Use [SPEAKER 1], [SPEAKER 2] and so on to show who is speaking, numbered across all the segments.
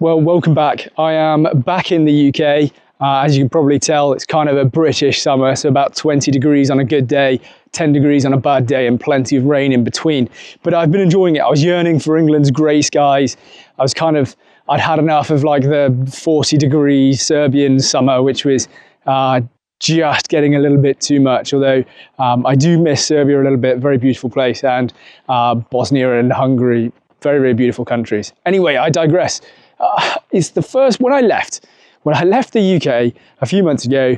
[SPEAKER 1] Well, welcome back. I am back in the UK. As you can probably tell, it's kind of a British summer, so about 20 degrees on a good day, 10 degrees on a bad day, and plenty of rain in between. But I've been enjoying it. I was yearning for England's grey skies. I'd had enough of like the 40-degree Serbian summer, which was just getting a little bit too much. Although I do miss Serbia a little bit, very beautiful place, and Bosnia and Hungary, very, very beautiful countries. Anyway, I digress. It's the first, when I left the UK a few months ago,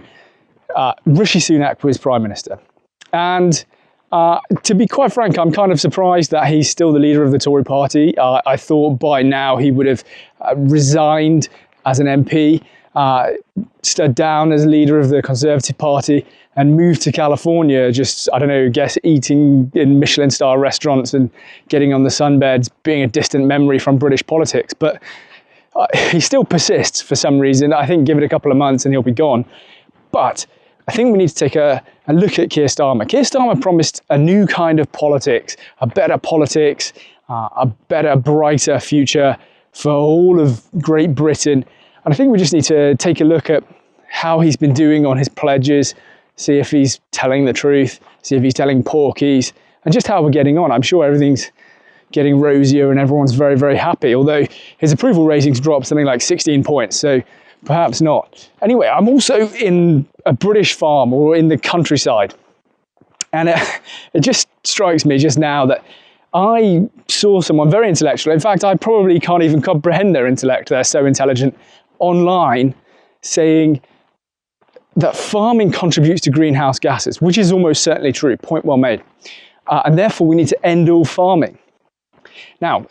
[SPEAKER 1] Rishi Sunak was Prime Minister. And to be quite frank, I'm kind of surprised that he's still the leader of the Tory party. I thought by now he would have resigned as an MP, stood down as leader of the Conservative Party, and moved to California, eating in Michelin-star restaurants and getting on the sunbeds, being a distant memory from British politics. But he still persists for some reason. I think give it a couple of months and he'll be gone. But I think we need to take a look at Keir Starmer. Keir Starmer promised a new kind of politics, a better politics, a better, brighter future for all of Great Britain. And I think we just need to take a look at how he's been doing on his pledges, see if he's telling the truth, see if he's telling porkies, and just how we're getting on. I'm sure everything's getting rosier and everyone's very, very happy, although his approval ratings dropped something like 16 points, so perhaps not. Anyway, I'm also in a British farm or in the countryside, and it just strikes me just now that I saw someone very intellectual. In fact, I probably can't even comprehend their intellect, they're so intelligent, online saying that farming contributes to greenhouse gases, which is almost certainly true, point well made. And therefore we need to end all farming. Now,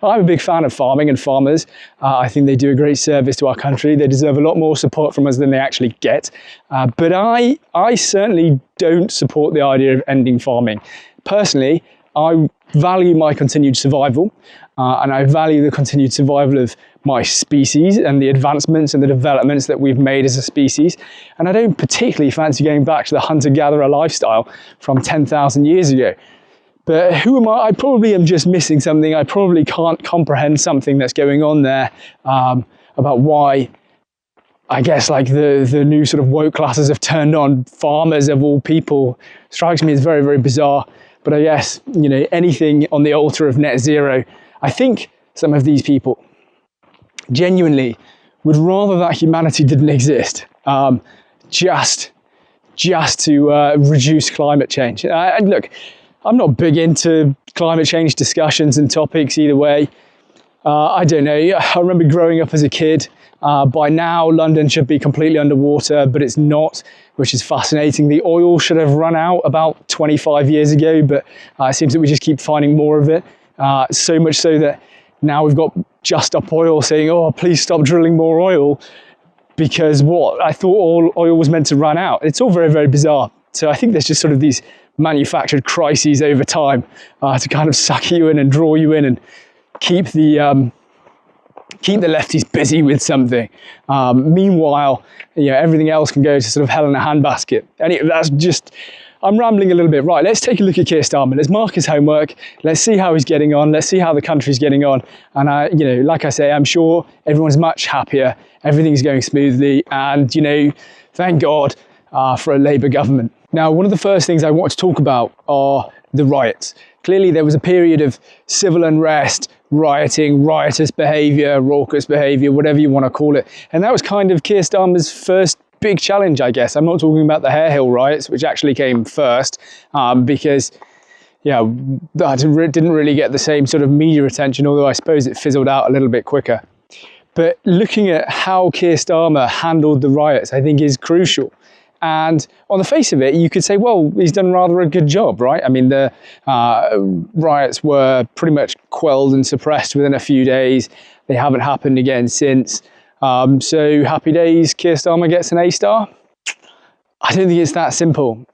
[SPEAKER 1] I'm a big fan of farming and farmers. I think they do a great service to our country. They deserve a lot more support from us than they actually get. But I certainly don't support the idea of ending farming. Personally, I value my continued survival, and I value the continued survival of my species and the advancements and the developments that we've made as a species. And I don't particularly fancy going back to the hunter-gatherer lifestyle from 10,000 years ago. But who am I? I probably am just missing something. I probably can't comprehend something that's going on there about why, I guess, like the new sort of woke classes have turned on farmers of all people. Strikes me as very, very bizarre. But I guess, anything on the altar of net zero, I think some of these people genuinely would rather that humanity didn't exist, just to reduce climate change. And look, I'm not big into climate change discussions and topics either way. I don't know. I remember growing up as a kid. By now, London should be completely underwater, but it's not, which is fascinating. The oil should have run out about 25 years ago, but it seems that we just keep finding more of it. So much so that now we've got Just Stop Oil saying, oh, please stop drilling more oil, because I thought all oil was meant to run out. It's all very, very bizarre. So I think there's just sort of these manufactured crises over time to kind of suck you in and draw you in and keep the lefties busy with something. Meanwhile, everything else can go to sort of hell in a handbasket. Anyway, I'm rambling a little bit. Right, let's take a look at Keir Starmer. Let's mark his homework. Let's see how he's getting on. Let's see how the country's getting on. And like I say, I'm sure everyone's much happier. Everything's going smoothly. And, thank God for a Labour government. Now, one of the first things I want to talk about are the riots. Clearly, there was a period of civil unrest, rioting, riotous behaviour, raucous behaviour, whatever you want to call it. And that was kind of Keir Starmer's first big challenge, I guess. I'm not talking about the Harehill riots, which actually came first, because, that didn't really get the same sort of media attention, although I suppose it fizzled out a little bit quicker. But looking at how Keir Starmer handled the riots, I think is crucial. And on the face of it, you could say, well, he's done rather a good job, right? I mean, the riots were pretty much quelled and suppressed within a few days. They haven't happened again since. So happy days, Keir Starmer gets an A-star? I don't think it's that simple.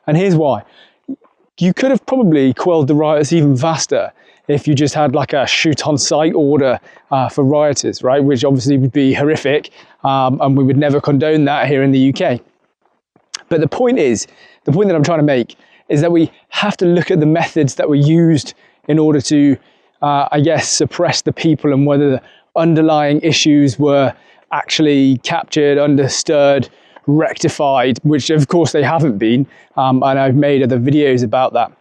[SPEAKER 1] And here's why. You could have probably quelled the riots even faster if you just had like a shoot on sight order for rioters, right? Which obviously would be horrific, and we would never condone that here in the UK. But the point that I'm trying to make is that we have to look at the methods that were used in order to I guess, suppress the people and whether the underlying issues were actually captured, understood, rectified, which of course they haven't been, and I've made other videos about that.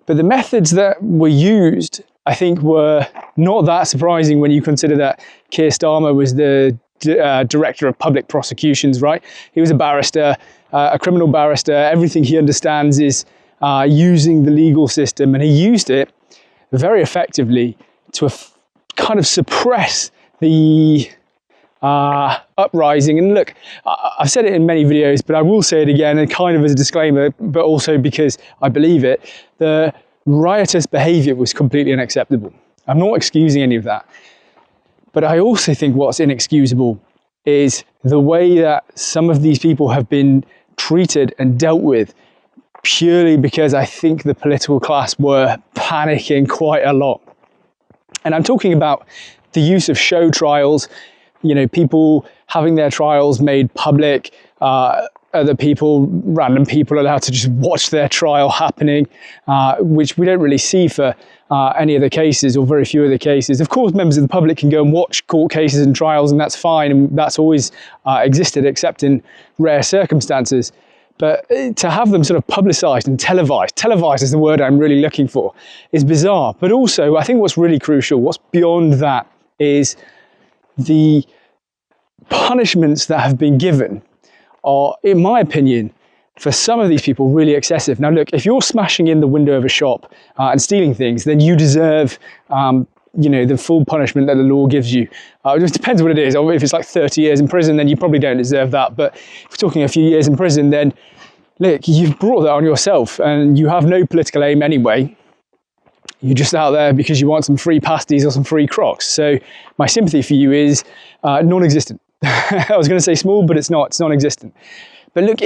[SPEAKER 1] But the methods that were used, I think, were not that surprising when you consider that Keir Starmer was the Director of Public Prosecutions, right? He was a barrister, a criminal barrister. Everything he understands is using the legal system, and he used it very effectively to kind of suppress the uprising. And look, I've said it in many videos, but I will say it again, and kind of as a disclaimer, but also because I believe it, the riotous behaviour was completely unacceptable. I'm not excusing any of that. But I also think what's inexcusable is the way that some of these people have been treated and dealt with, purely because I think the political class were panicking quite a lot. And I'm talking about the use of show trials, you know, people having their trials made public, other people, random people allowed to just watch their trial happening, which we don't really see for any of the cases, or very few of the cases. Of course, members of the public can go and watch court cases and trials, and that's fine, and that's always existed, except in rare circumstances. But to have them sort of publicised and televised is the word I'm really looking for, is bizarre. But also, I think what's really crucial, what's beyond that, is the punishments that have been given are, in my opinion, for some of these people, really excessive. Now, look, if you're smashing in the window of a shop and stealing things, then you deserve, you know, the full punishment that the law gives you. It just depends what it is. If it's like 30 years in prison, then you probably don't deserve that. But if we're talking a few years in prison, then look, you've brought that on yourself, and you have no political aim anyway. You're just out there because you want some free pasties or some free crocs. So my sympathy for you is non-existent. I was going to say small, but it's not. It's non-existent. But look,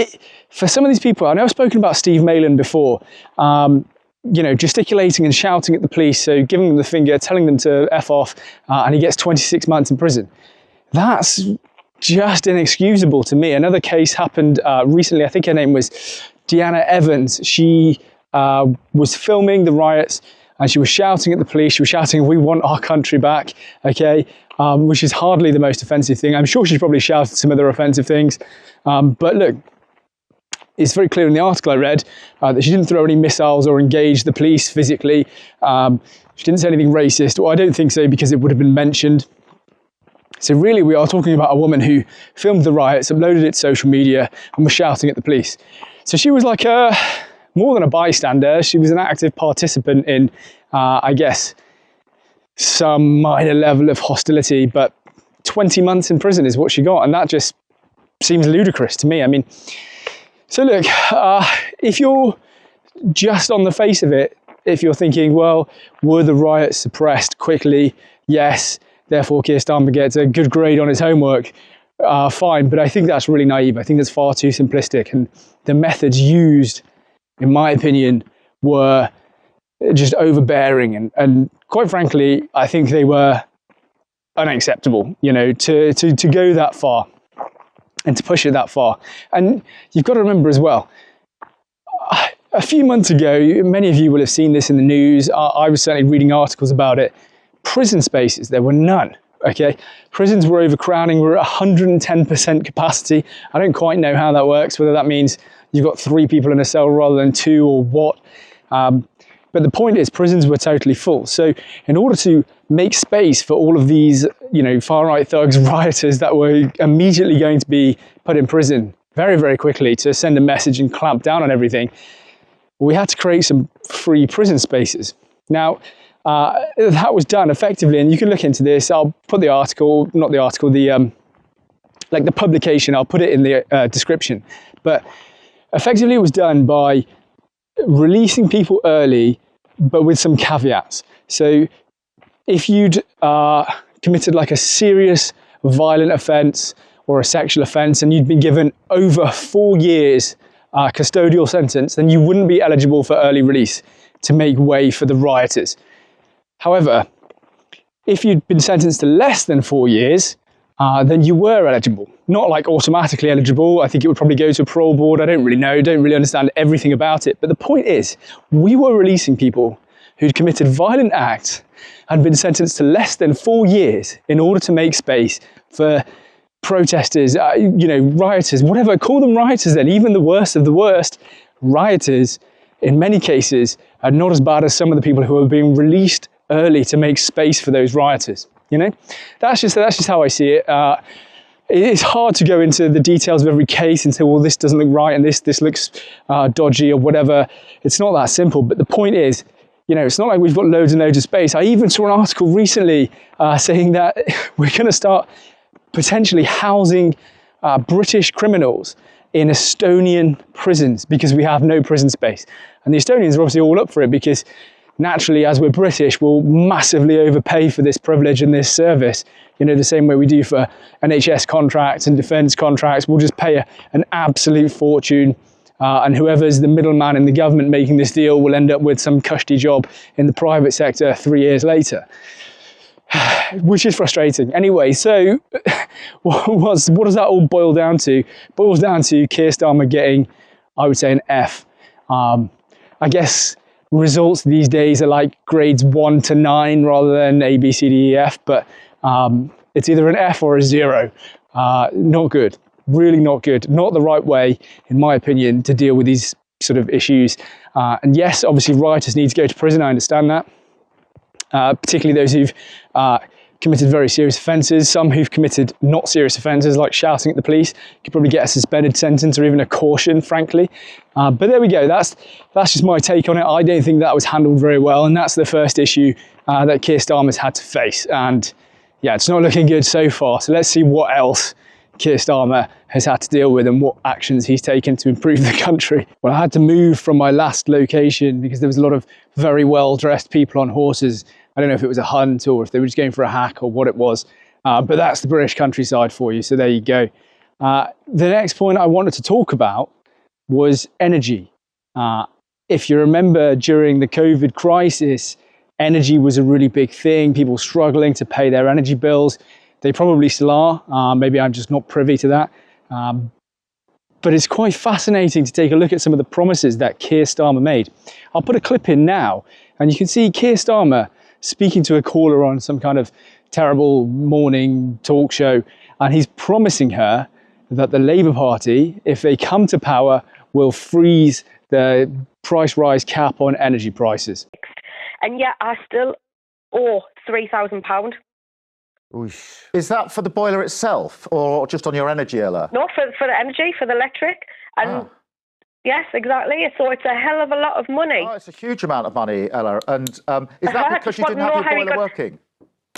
[SPEAKER 1] for some of these people, I know I've spoken about Steve Mayland before, you know, gesticulating and shouting at the police, so giving them the finger, telling them to F off, and he gets 26 months in prison. That's just inexcusable to me. Another case happened recently. I think her name was Deanna Evans. She was filming the riots, and she was shouting at the police. She was shouting, "We want our country back," okay, which is hardly the most offensive thing. I'm sure she's probably shouted some other offensive things. But look, it's very clear in the article I read that she didn't throw any missiles or engage the police physically. She didn't say anything racist. Well, I don't think so, because it would have been mentioned. So really, we are talking about a woman who filmed the riots, uploaded it to social media, and was shouting at the police. So she was like more than a bystander. She was an active participant in, I guess, some minor level of hostility. But 20 months in prison is what she got, and that just seems ludicrous to me. I mean, so look, if you're just on the face of it, if you're thinking, well, were the riots suppressed quickly? Yes, therefore Keir Starmer gets a good grade on his homework, fine. But I think that's really naive. I think that's far too simplistic. And the methods used, in my opinion, were just overbearing. And quite frankly, I think they were unacceptable, you know, to go that far and to push it that far. And you've got to remember as well, a few months ago, many of you will have seen this in the news. I was certainly reading articles about it. Prison spaces, there were none, okay? Prisons were overcrowding, we're at 110% capacity. I don't quite know how that works, whether that means you've got 3 people in a cell rather than 2 or what. But the point is, prisons were totally full. So in order to make space for all of these, you know, far-right thugs, rioters that were immediately going to be put in prison very, very quickly to send a message and clamp down on everything, we had to create some free prison spaces. Now, that was done effectively, and you can look into this. I'll put the article, not the article, the like the publication, I'll put it in the description. But effectively it was done by releasing people early, but with some caveats. So if you'd committed like a serious violent offence or a sexual offence, and you'd been given over 4 years custodial sentence, then you wouldn't be eligible for early release to make way for the rioters. However, if you'd been sentenced to less than 4 years, then you were eligible. Not like automatically eligible. I think it would probably go to a parole board. I don't really know, don't really understand everything about it. But the point is, we were releasing people who'd committed violent acts had been sentenced to less than 4 years in order to make space for protesters, rioters, whatever, call them rioters then, even the worst of the worst, rioters in many cases are not as bad as some of the people who are being released early to make space for those rioters. That's just how I see it. It's hard to go into the details of every case and say, well, this doesn't look right and this looks dodgy or whatever. It's not that simple. But the point is, it's not like we've got loads and loads of space. I even saw an article recently saying that we're going to start potentially housing British criminals in Estonian prisons because we have no prison space. And the Estonians are obviously all up for it because naturally, as we're British, we'll massively overpay for this privilege and this service. The same way we do for NHS contracts and defence contracts, we'll just pay an absolute fortune. And whoever's the middleman in the government making this deal will end up with some cushy job in the private sector 3 years later. Which is frustrating. Anyway, so what does that all boil down to? It boils down to Keir Starmer getting, I would say, an F. I guess results these days are like grades 1 to 9 rather than A, B, C, D, E, F, but it's either an F or a 0. Not good, really not good. Not the right way, in my opinion, to deal with these sort of issues. And yes, obviously rioters need to go to prison, I understand that. Particularly those who've committed very serious offences. Some who've committed not serious offences, like shouting at the police, could probably get a suspended sentence or even a caution, frankly. But there we go. That's just my take on it. I don't think that was handled very well, and that's the first issue that Keir Starmer's had to face. And yeah, it's not looking good so far. So let's see what else Keir Starmer has had to deal with and what actions he's taken to improve the country. Well, I had to move from my last location because there was a lot of very well-dressed people on horses. I don't know if it was a hunt or if they were just going for a hack or what it was, but that's the British countryside for you, so there you go. The next point I wanted to talk about was energy. If you remember, during the COVID crisis, energy was a really big thing, people struggling to pay their energy bills. They probably still are, maybe I'm just not privy to that. But it's quite fascinating to take a look at some of the promises that Keir Starmer made. I'll put a clip in now, and you can see Keir Starmer speaking to a caller on some kind of terrible morning talk show, and he's promising her that the Labour Party, if they come to power, will freeze the price rise cap on energy prices.
[SPEAKER 2] And yet I still owe £3,000.
[SPEAKER 3] Is that for the boiler itself or just on your energy, Ella?
[SPEAKER 2] No, for the energy, for the electric. And yes, exactly. So it's a hell of a lot of money.
[SPEAKER 3] Oh, it's a huge amount of money, Ella. And is that because you didn't have your boiler working?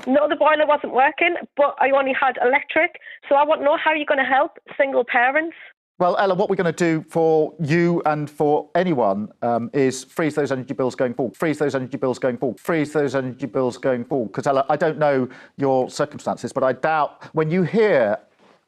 [SPEAKER 2] No, the boiler wasn't working, but I only had electric. So I want to know how you're going to help single parents.
[SPEAKER 3] Well, Ella, what we're going to do for you and for anyone is freeze those energy bills going forward. Freeze those energy bills going forward. Freeze those energy bills going forward. Because, Ella, I don't know your circumstances, but I doubt when you hear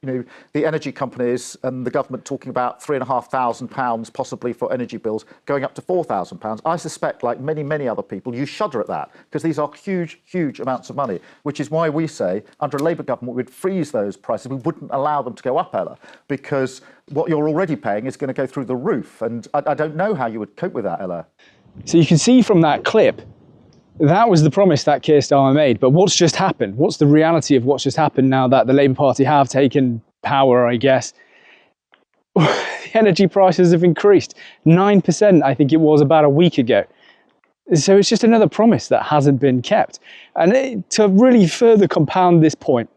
[SPEAKER 3] the energy companies and the government talking about £3,500 possibly for energy bills going up to £4,000. I suspect, like many, many other people, you shudder at that because these are huge, huge amounts of money, which is why we say under a Labour government we'd freeze those prices. We wouldn't allow them to go up, Ella, because what you're already paying is going to go through the roof. And I don't know how you would cope with that, Ella.
[SPEAKER 1] So you can see from that clip, that was the promise that Keir Starmer made. But what's just happened? What's the reality of what's just happened now that the Labour Party have taken power, I guess? The energy prices have increased 9%, I think it was about a week ago. So it's just another promise that hasn't been kept. And to really further compound this point,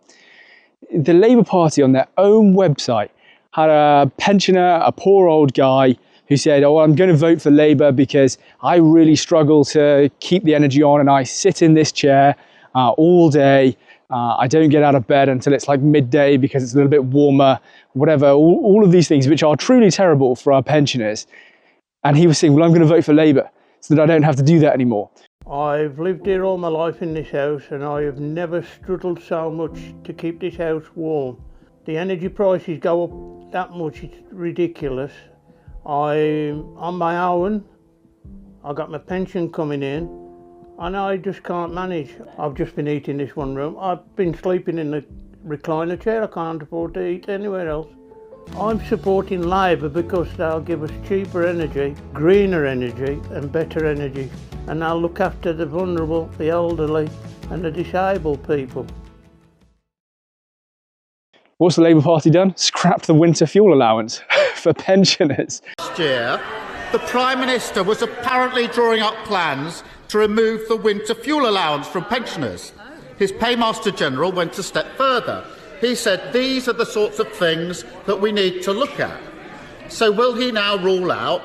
[SPEAKER 1] the Labour Party on their own website had a pensioner, a poor old guy, who said, oh, I'm going to vote for Labour because I really struggle to keep the energy on and I sit in this chair all day. I don't get out of bed until it's like midday because it's a little bit warmer, whatever. All of these things which are truly terrible for our pensioners. And he was saying, well, I'm going to vote for Labour so that I don't have to do that anymore.
[SPEAKER 4] I've lived here all my life in this house and I have never struggled so much to keep this house warm. The energy prices go up that much, it's ridiculous. I'm on my own, I got my pension coming in and I just can't manage. I've just been eating this one room. I've been sleeping in the recliner chair, I can't afford to eat anywhere else. I'm supporting Labor because they'll give us cheaper energy, greener energy and better energy, and they'll look after the vulnerable, the elderly and the disabled people.
[SPEAKER 1] What's the Labour Party done? Scrapped the winter fuel allowance for pensioners.
[SPEAKER 5] Last year, the Prime Minister was apparently drawing up plans to remove the winter fuel allowance from pensioners. His Paymaster General went a step further. He said these are the sorts of things that we need to look at. So will he now rule out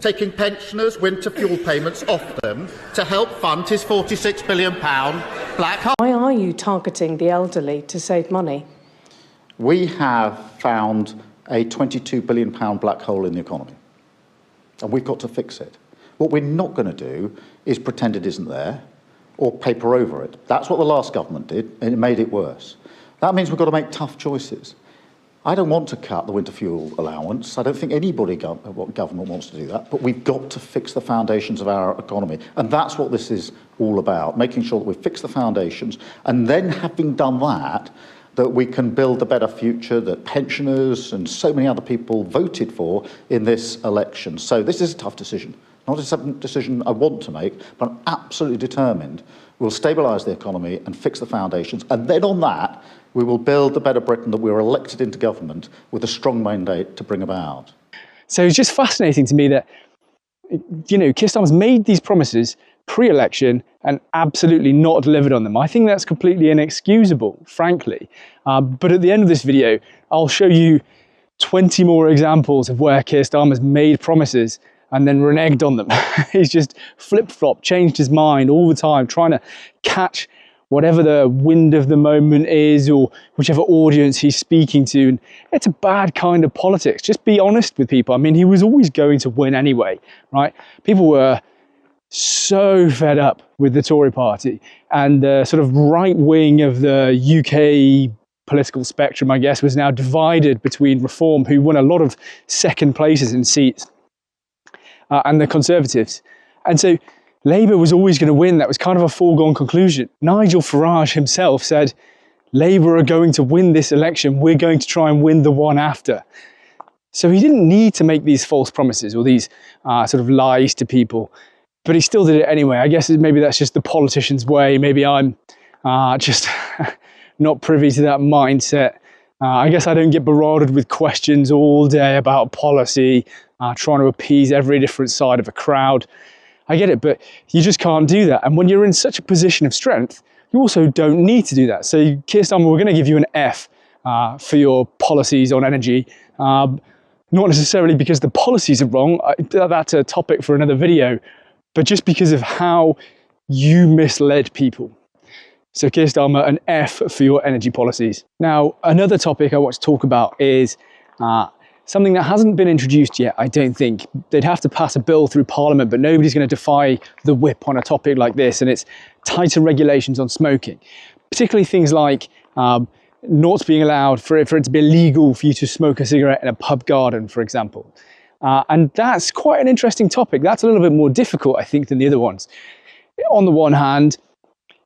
[SPEAKER 5] taking pensioners' winter fuel payments off them to help fund his £46 billion black hole?
[SPEAKER 6] Why are you targeting the elderly to save money?
[SPEAKER 3] We have found a £22 billion black hole in the economy, and we've got to fix it. What we're not going to do is pretend it isn't there or paper over it. That's what the last government did, and it made it worse. That means we've got to make tough choices. I don't want to cut the winter fuel allowance. I don't think anybody government wants to do that, but we've got to fix the foundations of our economy. And that's what this is all about, making sure that we fix the foundations, and then having done that we can build the better future that pensioners and so many other people voted for in this election. So this is a tough decision. Not a decision I want to make, but I'm absolutely determined we'll stabilise the economy and fix the foundations. And then on that, we will build the better Britain that we were elected into government with a strong mandate to bring about.
[SPEAKER 1] So it's just fascinating to me that, you know, Keir Starmer's made these promises pre-election and absolutely not delivered on them. I think that's completely inexcusable, frankly. But at the end of this video, I'll show you 20 more examples of where Keir Starmer's made promises and then reneged on them. He's just flip-flopped, changed his mind all the time, trying to catch whatever the wind of the moment is or whichever audience he's speaking to. And it's a bad kind of politics. Just be honest with people. I mean, he was always going to win anyway, right? People were so fed up with the Tory party, and the sort of right wing of the UK political spectrum, I guess, was now divided between Reform, who won a lot of second places in seats, and the Conservatives. And so Labour was always going to win. That was kind of a foregone conclusion. Nigel Farage himself said, Labour are going to win this election. We're going to try and win the one after. So he didn't need to make these false promises or these sort of lies to people. But he still did it anyway. I guess maybe that's just the politician's way. Maybe I'm just not privy to that mindset. I guess I don't get barraged with questions all day about policy, trying to appease every different side of a crowd. I get it, but you just can't do that. And when you're in such a position of strength, you also don't need to do that. So Keir Starmer, we're going to give you an F for your policies on energy. Not necessarily because the policies are wrong. That's a topic for another video. But just because of how you misled people. So Keir Starmer, an F for your energy policies. Now, another topic I want to talk about is something that hasn't been introduced yet, I don't think. They'd have to pass a bill through Parliament, but nobody's going to defy the whip on a topic like this, and it's tighter regulations on smoking. Particularly things like not being allowed for it to be illegal for you to smoke a cigarette in a pub garden, for example. And that's quite an interesting topic. That's a little bit more difficult, I think, than the other ones. On the one hand,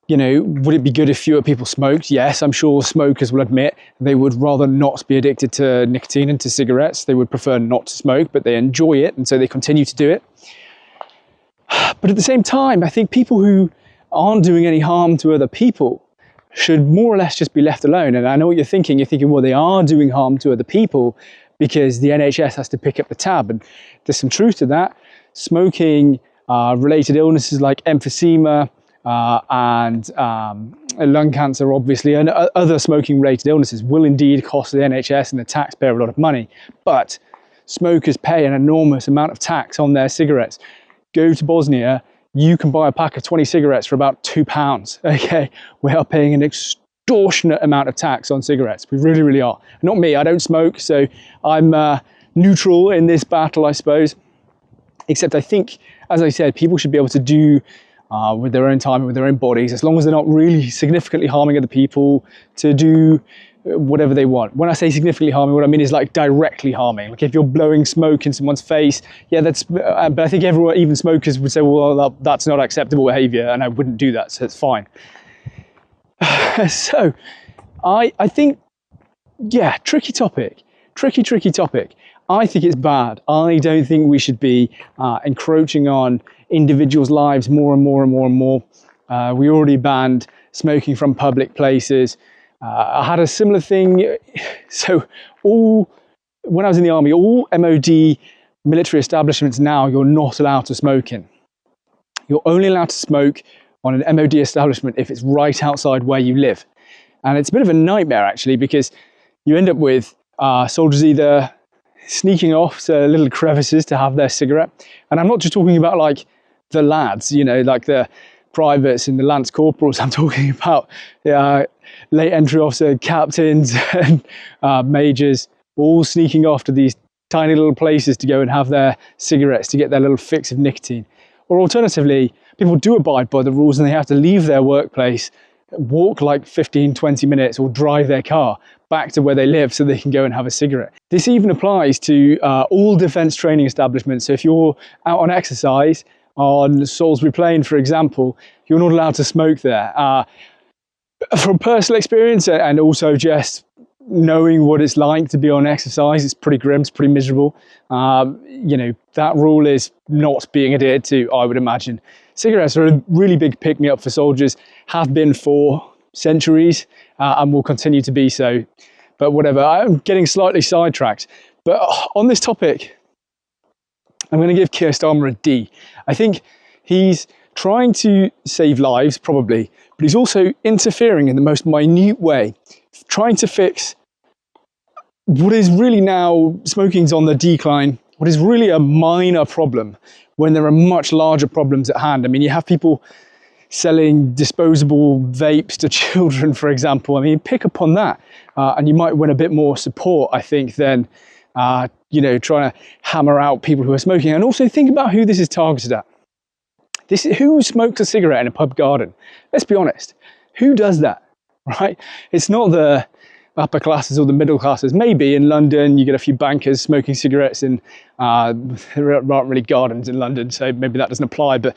[SPEAKER 1] you know, would it be good if fewer people smoked? Yes, I'm sure smokers will admit they would rather not be addicted to nicotine and to cigarettes. They would prefer not to smoke, but they enjoy it, and so they continue to do it. But at the same time, I think people who aren't doing any harm to other people should more or less just be left alone. And I know what you're thinking. You're thinking, well, they are doing harm to other people because the NHS has to pick up the tab. And there's some truth to that. Smoking related illnesses like emphysema and lung cancer, obviously, and other smoking related illnesses will indeed cost the NHS and the taxpayer a lot of money. But smokers pay an enormous amount of tax on their cigarettes. Go to Bosnia, you can buy a pack of 20 cigarettes for about £2. Okay, we are paying an extortionate amount of tax on cigarettes. We really, really are. Not me, I don't smoke, so I'm neutral in this battle, I suppose. Except I think, as I said, people should be able to do with their own time and with their own bodies, as long as they're not really significantly harming other people, to do whatever they want. When I say significantly harming, what I mean is like directly harming. Like if you're blowing smoke in someone's face, yeah, that's, but I think everyone, even smokers would say, well, that's not acceptable behavior and I wouldn't do that, so it's fine. So I think, yeah, tricky topic. tricky topic. I think it's bad. I don't think we should be encroaching on individuals' lives more and more. We already banned smoking from public places. I had a similar thing. So when I was in the army, all MOD military establishments now, you're not allowed to smoke in. You're only allowed to smoke on an MOD establishment if it's right outside where you live. And it's a bit of a nightmare, actually, because you end up with soldiers either sneaking off to little crevices to have their cigarette. And I'm not just talking about like the lads, you know, like the privates and the lance corporals. I'm talking about late entry officer captains and majors, all sneaking off to these tiny little places to go and have their cigarettes to get their little fix of nicotine. Or alternatively, people do abide by the rules and they have to leave their workplace, walk like 15-20 minutes or drive their car back to where they live so they can go and have a cigarette. This even applies to all defence training establishments. So if you're out on exercise on Salisbury Plain, for example, you're not allowed to smoke there. From personal experience and also just knowing what it's like to be on exercise, it's pretty grim, it's pretty miserable. You know, that rule is not being adhered to, I would imagine. Cigarettes are a really big pick-me-up for soldiers, have been for centuries and will continue to be so. But whatever, I'm getting slightly sidetracked. But on this topic, I'm going to give Keir Starmer a D. I think he's trying to save lives, probably, but he's also interfering in the most minute way, trying to fix what is really now, smoking's on the decline, what is really a minor problem when there are much larger problems at hand. I mean, you have people selling disposable vapes to children, for example. I mean, pick up on that and you might win a bit more support, I think, than you know, trying to hammer out people who are smoking. And also think about who this is targeted at. Who smokes a cigarette in a pub garden? Let's be honest. Who does that, right? It's not the upper classes or the middle classes. Maybe in London you get a few bankers smoking cigarettes in there aren't really gardens in London, so maybe that doesn't apply. But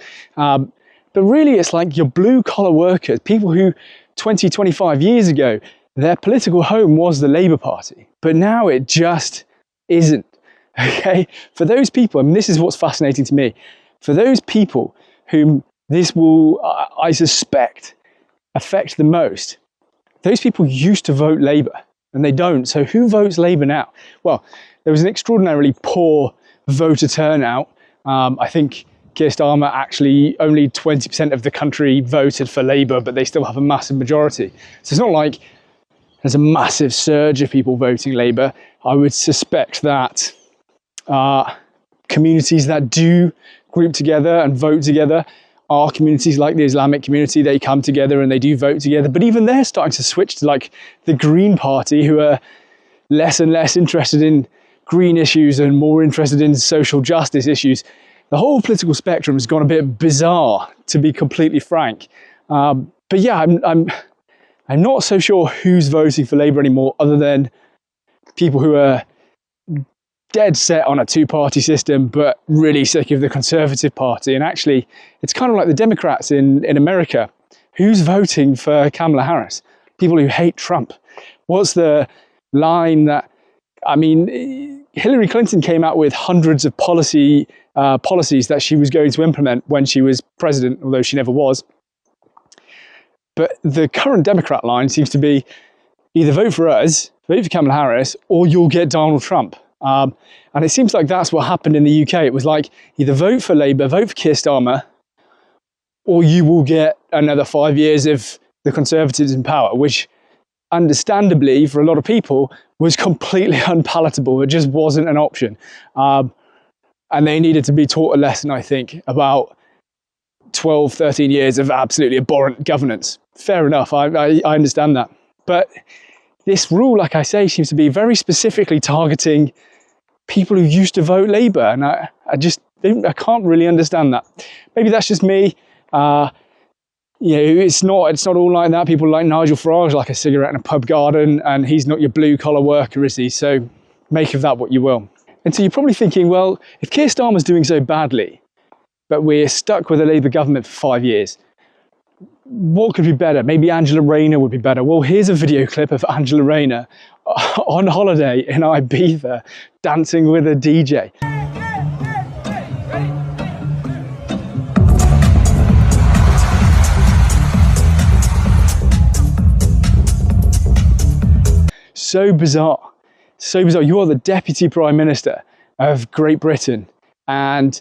[SPEAKER 1] really it's like your blue collar workers, people who 20, 25 years ago, their political home was the Labour Party, but now it just isn't. Okay, for those people, I mean, this is what's fascinating to me. For those people whom this will, I suspect, affect the most, those people used to vote Labour and they don't. So who votes Labour now? Well, there was an extraordinarily poor voter turnout. I think Keir Starmer, actually only 20% of the country voted for Labour, but they still have a massive majority. So it's not like there's a massive surge of people voting Labour. I would suspect that communities that do group together and vote together are communities like the Islamic community. They come together and they do vote together, but even they're starting to switch to like the Green Party, who are less and less interested in green issues and more interested in social justice issues. The whole political spectrum has gone a bit bizarre, to be completely frank. But yeah, I'm not so sure who's voting for Labour anymore, other than people who are dead set on a two-party system, but really sick of the Conservative Party. And actually, it's kind of like the Democrats in America. Who's voting for Kamala Harris? People who hate Trump. What's the line that, I mean, Hillary Clinton came out with hundreds of policies that she was going to implement when she was president, although she never was. But the current Democrat line seems to be either vote for us, vote for Kamala Harris, or you'll get Donald Trump. And it seems like that's what happened in the UK. It was like, either vote for Labour, vote for Keir Starmer, or you will get another 5 years of the Conservatives in power, which understandably for a lot of people was completely unpalatable. It just wasn't an option. And they needed to be taught a lesson, I think, about 12, 13 years of absolutely abhorrent governance. Fair enough, I understand that. But this rule, like I say, seems to be very specifically targeting people who used to vote Labour, and I can't really understand that. Maybe that's just me. You know, it's not all like that. People like Nigel Farage like a cigarette in a pub garden, and he's not your blue collar worker, is he? So make of that what you will. And so you're probably thinking, well, if Keir Starmer's doing so badly, but we're stuck with a Labour government for 5 years, what could be better? Maybe Angela Rayner would be better. Well, here's a video clip of Angela Rayner on holiday in Ibiza dancing with a DJ. So bizarre, so bizarre. You are the Deputy Prime Minister of Great Britain, and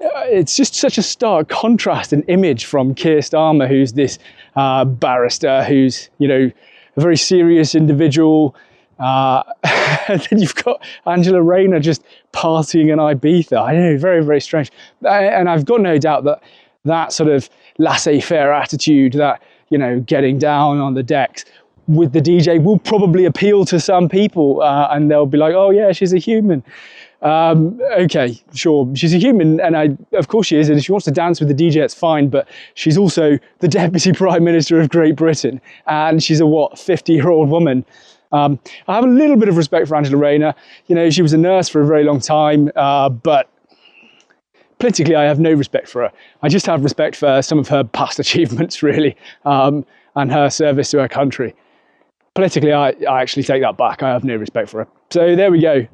[SPEAKER 1] it's just such a stark contrast and image from Keir Starmer, who's this barrister, who's, you know, a very serious individual. And then you've got Angela Rayner just partying in Ibiza. I know, very, very strange. And I've got no doubt that that sort of laissez-faire attitude, that, you know, getting down on the decks with the DJ will probably appeal to some people, and they'll be like, oh yeah, she's a human. Okay, sure, she's a human, and of course she is, and if she wants to dance with the DJ, it's fine, but she's also the Deputy Prime Minister of Great Britain, and she's a, 50-year-old woman. I have a little bit of respect for Angela Rayner. You know, she was a nurse for a very long time, but politically I have no respect for her. I just have respect for some of her past achievements, really, and her service to her country. Politically, I actually take that back. I have no respect for her. So there we go.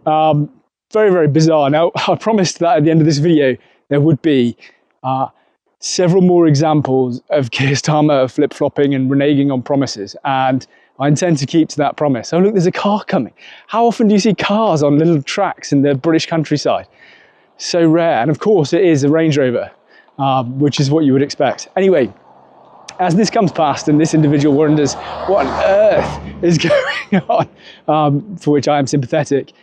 [SPEAKER 1] Very, very bizarre. Now, I promised that at the end of this video, there would be several more examples of Keir Starmer flip-flopping and reneging on promises. And I intend to keep to that promise. Oh, look, there's a car coming. How often do you see cars on little tracks in the British countryside? So rare. And of course, it is a Range Rover, which is what you would expect. Anyway, as this comes past and this individual wonders what on earth is going on, for which I am sympathetic,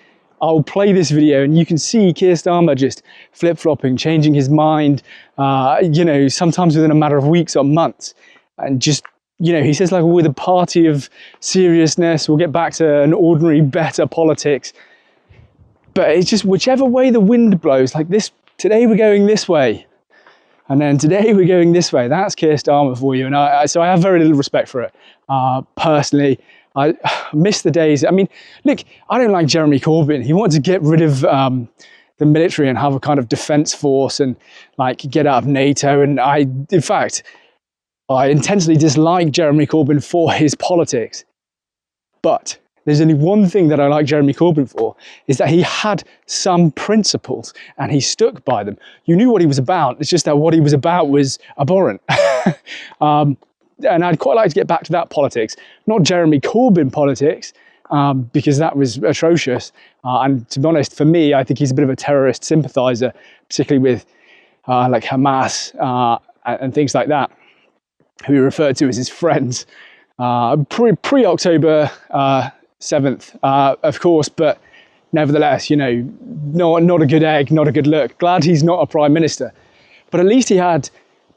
[SPEAKER 1] I'll play this video and you can see Keir Starmer just flip-flopping, changing his mind, you know, sometimes within a matter of weeks or months. And just, you know, he says, like, with a party of seriousness, we'll get back to an ordinary, better politics. But it's just whichever way the wind blows, like this, today we're going this way. And then today we're going this way. That's Keir Starmer for you. And so I have very little respect for it. Personally, I miss the days. I mean, look, I don't like Jeremy Corbyn. He wanted to get rid of the military and have a kind of defence force and like get out of NATO. And in fact, I intensely dislike Jeremy Corbyn for his politics. But there's only one thing that I like Jeremy Corbyn for, is that he had some principles and he stuck by them. You knew what he was about, it's just that what he was about was abhorrent. And I'd quite like to get back to that politics, not Jeremy Corbyn politics, because that was atrocious. And to be honest, for me, I think he's a bit of a terrorist sympathiser, particularly with like Hamas and things like that, who he referred to as his friends. Pre-October 7th, of course, but nevertheless, you know, not a good egg, not a good look. Glad he's not a prime minister, but at least he had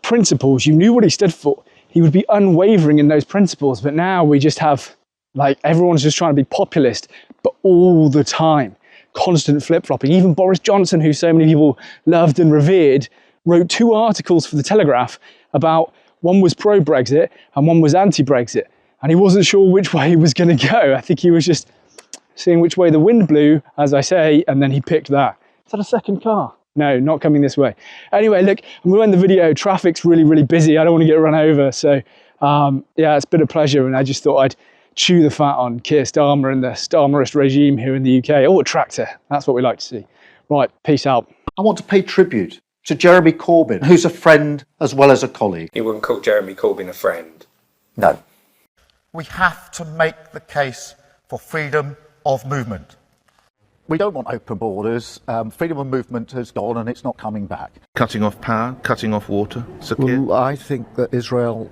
[SPEAKER 1] principles. You knew what he stood for. He would be unwavering in those principles. But now we just have, like, everyone's just trying to be populist, but all the time, constant flip-flopping. Even Boris Johnson, who so many people loved and revered, wrote 2 articles for the Telegraph about one was pro-Brexit and one was anti-Brexit. And he wasn't sure which way he was going to go. I think he was just seeing which way the wind blew, as I say, and then he picked that. Is that a second car? No, not coming this way. Anyway, look, I'm going to end the video. Traffic's really, really busy. I don't want to get run over. So, yeah, it's been a pleasure. And I just thought I'd chew the fat on Keir Starmer and the Starmerist regime here in the UK. Oh, a tractor. That's what we like to see. Right, peace out.
[SPEAKER 3] I want to pay tribute to Jeremy Corbyn, who's a friend as well as a colleague.
[SPEAKER 7] You wouldn't call Jeremy Corbyn a friend?
[SPEAKER 3] No.
[SPEAKER 5] We have to make the case for freedom of movement.
[SPEAKER 3] We don't want open borders. Freedom of movement has gone and it's not coming back.
[SPEAKER 8] Cutting off power, cutting off water, Keir?
[SPEAKER 3] Well, I think that Israel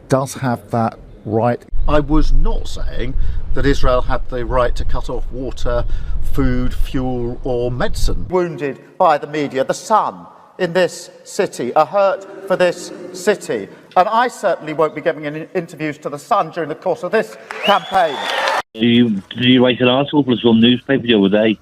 [SPEAKER 3] does have that right. I was not saying that Israel had the right to cut off water, food, fuel or medicine. Wounded by the media, the Sun in this city, a hurt for this city. And I certainly won't be giving any interviews to the Sun during the course of this campaign.
[SPEAKER 9] Did you write an article for some newspaper the other day?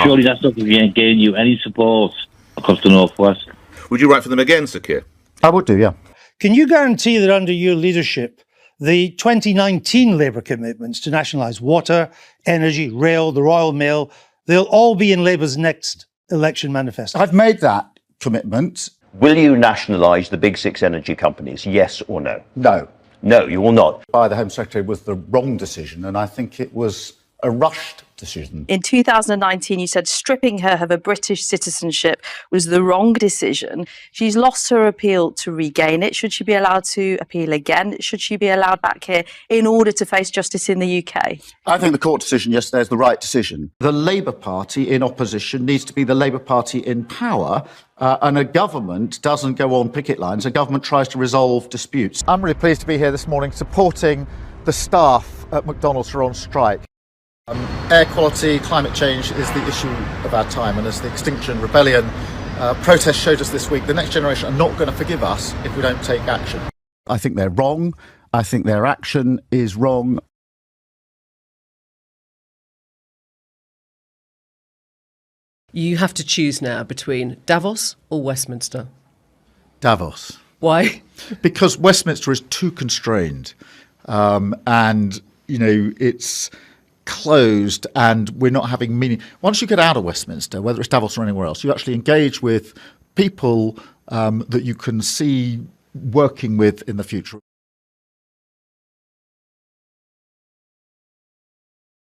[SPEAKER 9] Surely that's not going to gain you any support across the Northwest.
[SPEAKER 8] Would you write for them again, Sir Keir?
[SPEAKER 3] I would do, yeah.
[SPEAKER 10] Can you guarantee that under your leadership, the 2019 Labour commitments to nationalise water, energy, rail, the Royal Mail, they'll all be in Labour's next election manifesto?
[SPEAKER 3] I've made that commitment.
[SPEAKER 11] Will you nationalise the big 6 energy companies, yes or no?
[SPEAKER 3] No.
[SPEAKER 11] No, you will not.
[SPEAKER 3] By the Home Secretary was the wrong decision, and I think it was a rushed decision.
[SPEAKER 12] In 2019, you said stripping her of her British citizenship was the wrong decision. She's lost her appeal to regain it. Should she be allowed to appeal again? Should she be allowed back here in order to face justice in the UK?
[SPEAKER 3] I think the court decision yesterday is the right decision. The Labour Party in opposition needs to be the Labour Party in power. And a government doesn't go on picket lines. A government tries to resolve disputes. I'm really pleased to be here this morning supporting the staff at McDonald's who are on strike. Air quality, climate change is the issue of our time, and as the Extinction Rebellion protest showed us this week, the next generation are not going to forgive us if we don't take action. I think they're wrong. I think their action is wrong.
[SPEAKER 13] You have to choose now between Davos or Westminster.
[SPEAKER 3] Davos.
[SPEAKER 13] Why?
[SPEAKER 3] Because Westminster is too constrained, and it's closed, and we're not having meaning. Once you get out of Westminster, whether it's Davos or anywhere else, you actually engage with people that you can see working with in the future.